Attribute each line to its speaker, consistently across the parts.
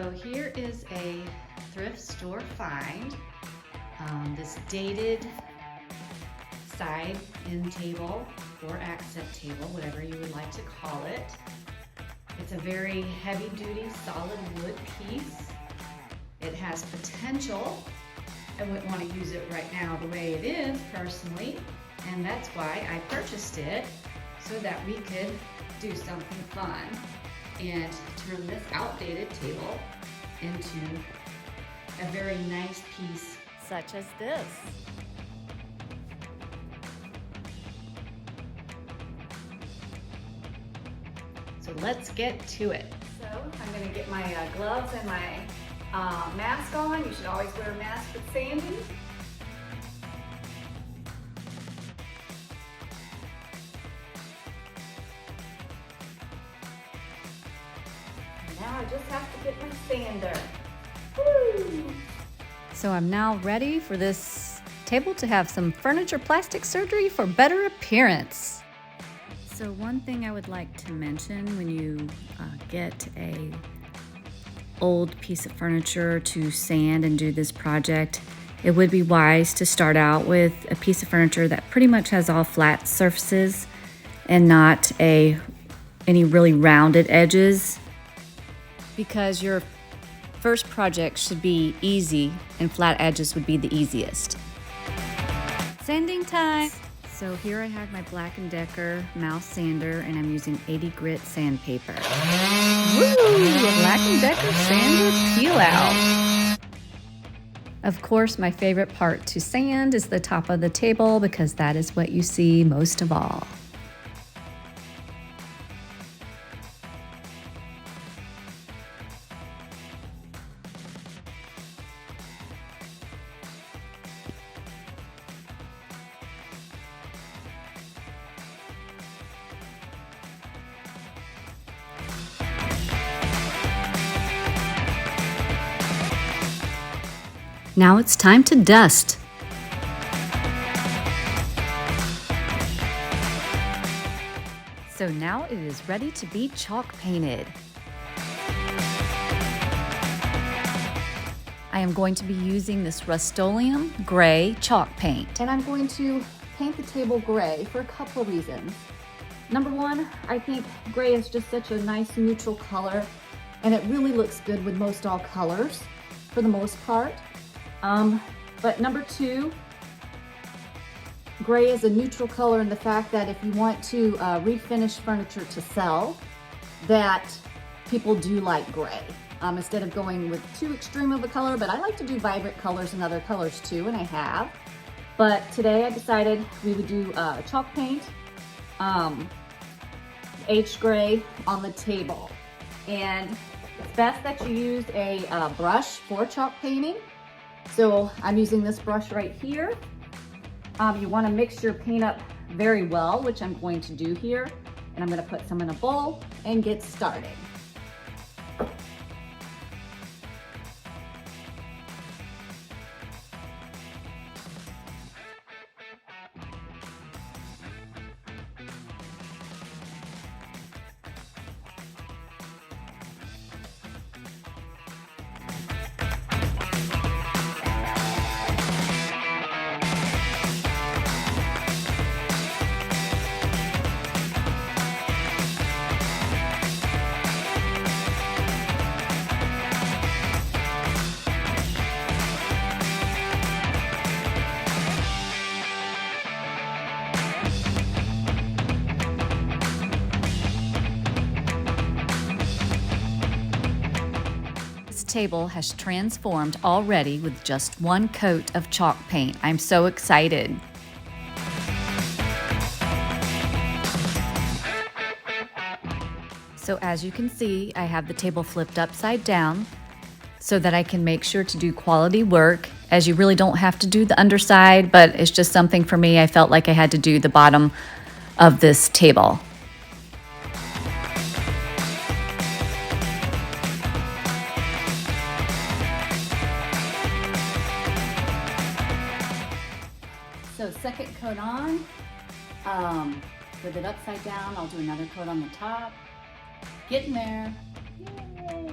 Speaker 1: So here is a thrift store find. This dated side end table or accent table, whatever you would like to call it. It's a very heavy duty solid wood piece. It has potential. I wouldn't want to use it right now the way it is personally, and that's why I purchased it, so that we could do something fun and turn this outdated table into a very nice piece such as this. So let's get to it. So I'm going to get my gloves and my mask on. You should always wear a mask with sanding. Now I just have to get my sander. Woo! So I'm now ready for this table to have some furniture plastic surgery for better appearance. So one thing I would like to mention when you get a old piece of furniture to sand and do this project, it would be wise to start out with a piece of furniture that pretty much has all flat surfaces and not any really rounded edges, because your first project should be easy and flat edges would be the easiest. Sanding time! So here I have my Black & Decker mouse sander, and I'm using 80 grit sandpaper. Woo! Black & Decker sander peel out. Of course, my favorite part to sand is the top of the table, because that is what you see most of all. Now it's time to dust. So now it is ready to be chalk painted. I am going to be using this Rust-Oleum gray chalk paint. And I'm going to paint the table gray for a couple of reasons. Number one, I think gray is just such a nice neutral color, and it really looks good with most all colors for the most part. But number two, gray is a neutral color in the fact that if you want to refinish furniture to sell, that people do like gray. Instead of going with too extreme of a color, but I like to do vibrant colors and other colors too, and I have. But today I decided we would do chalk paint, H gray on the table. And it's best that you use a brush for chalk painting. So I'm using this brush right here. You want to mix your paint up very well, which I'm going to do here. And I'm going to put some in a bowl and get started. Table has transformed already with just one coat of chalk paint. I'm so excited. So as you can see, I have the table flipped upside down so that I can make sure to do quality work, as you really don't have to do the underside, but it's just something for me. I felt like I had to do the bottom of this table. So second coat on, with it upside down, I'll do another coat on the top. Getting there. Yay.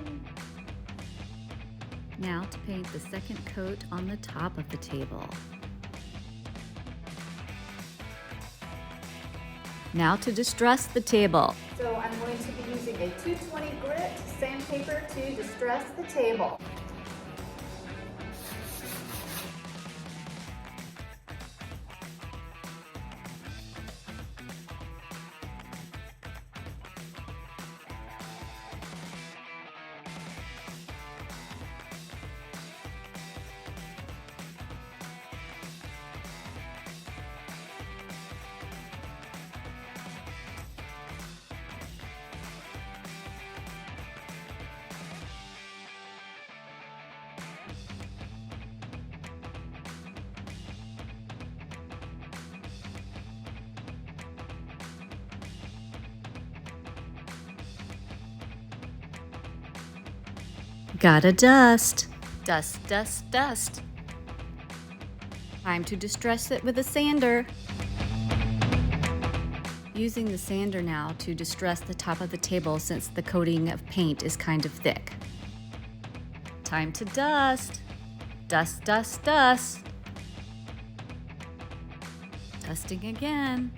Speaker 1: Now to paint the second coat on the top of the table. Now to distress the table.
Speaker 2: So I'm going to be using a 220 grit sandpaper to distress the table.
Speaker 1: Gotta dust. Dust, dust, dust. Time to distress it with a sander. Using the sander now to distress the top of the table since the coating of paint is kind of thick. Time to dust. Dust, dust, dust. Dusting again.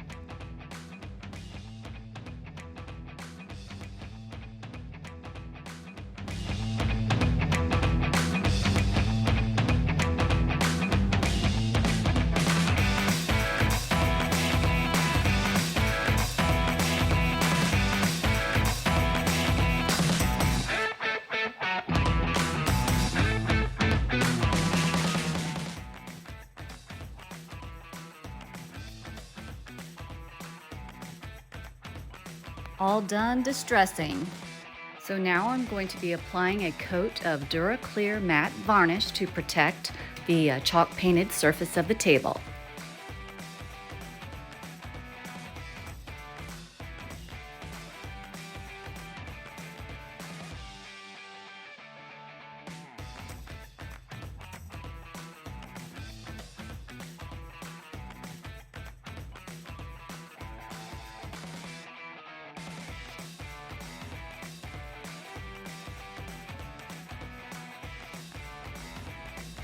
Speaker 1: All done distressing. So now I'm going to be applying a coat of DuraClear matte varnish to protect the chalk painted surface of the table.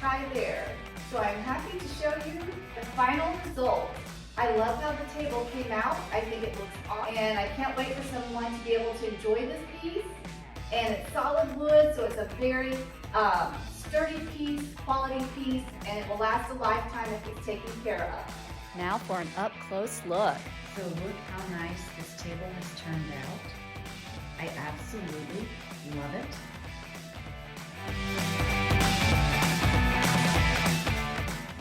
Speaker 2: Hi there. So I'm happy to show you the final result. I love how the table came out. I think it looks awesome. And I can't wait for someone to be able to enjoy this piece. And it's solid wood, so it's a very sturdy piece, quality piece, and it will last a lifetime if it's taken care of.
Speaker 1: Now for an up-close look.
Speaker 3: So look how nice this table has turned out. I absolutely love it.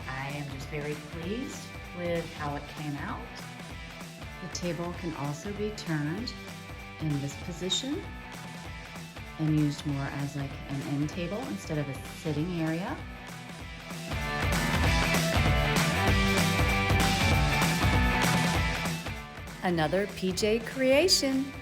Speaker 3: I am just very pleased with how it came out. The table can also be turned in this position and used more as like an end table instead of a sitting area.
Speaker 1: Another PJ creation.